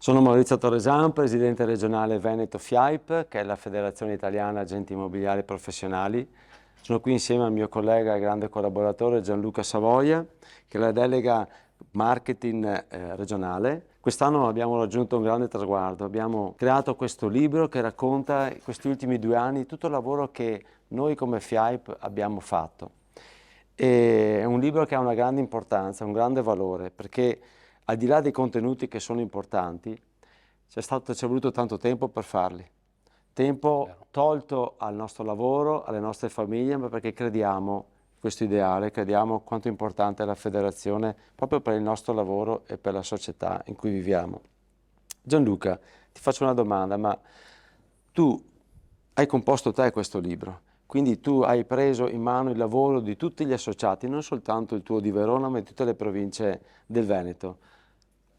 Sono Maurizio Torresan, presidente regionale Veneto FIAIP, che è la Federazione Italiana Agenti Immobiliari Professionali. Sono qui insieme al mio collega e grande collaboratore Gianluca Savoia, che è la delega marketing regionale. Quest'anno abbiamo raggiunto un grande traguardo, abbiamo creato questo libro che racconta questi ultimi 2 anni tutto il lavoro che noi come FIAIP abbiamo fatto. È un libro che ha una grande importanza, un grande valore, perché al di là dei contenuti che sono importanti, ci è voluto tanto tempo per farli. Tempo Vero. tolto al nostro lavoro, alle nostre famiglie, ma perché crediamo in questo ideale, crediamo quanto è importante la federazione proprio per il nostro lavoro e per la società in cui viviamo. Gianluca, ti faccio una domanda, ma tu hai composto te questo libro, quindi tu hai preso in mano il lavoro di tutti gli associati, non soltanto il tuo di Verona, ma di tutte le province del Veneto.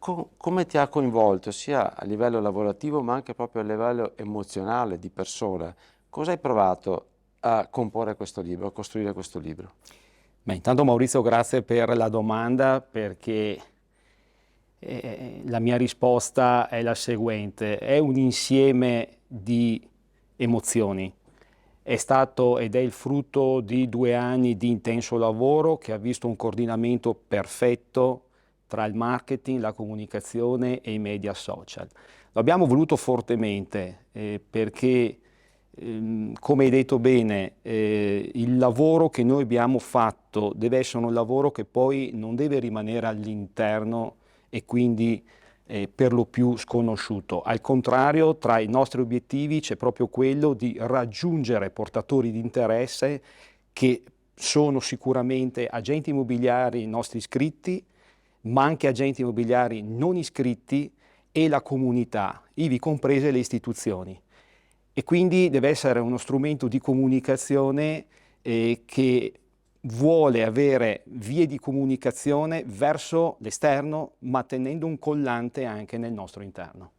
Come ti ha coinvolto sia a livello lavorativo ma anche proprio a livello emozionale di persona? Cosa hai provato a comporre questo libro, a costruire questo libro? Beh, intanto Maurizio, grazie per la domanda perché la mia risposta è la seguente: è un insieme di emozioni. È stato ed è il frutto di 2 anni di intenso lavoro che ha visto un coordinamento perfetto tra il marketing, la comunicazione e i media social. Lo abbiamo voluto fortemente perché, come hai detto bene, il lavoro che noi abbiamo fatto deve essere un lavoro che poi non deve rimanere all'interno e quindi per lo più sconosciuto. Al contrario, tra i nostri obiettivi c'è proprio quello di raggiungere portatori di interesse che sono sicuramente agenti immobiliari nostri iscritti, ma anche agenti immobiliari non iscritti e la comunità, ivi comprese le istituzioni. E quindi deve essere uno strumento di comunicazione che vuole avere vie di comunicazione verso l'esterno, ma tenendo un collante anche nel nostro interno.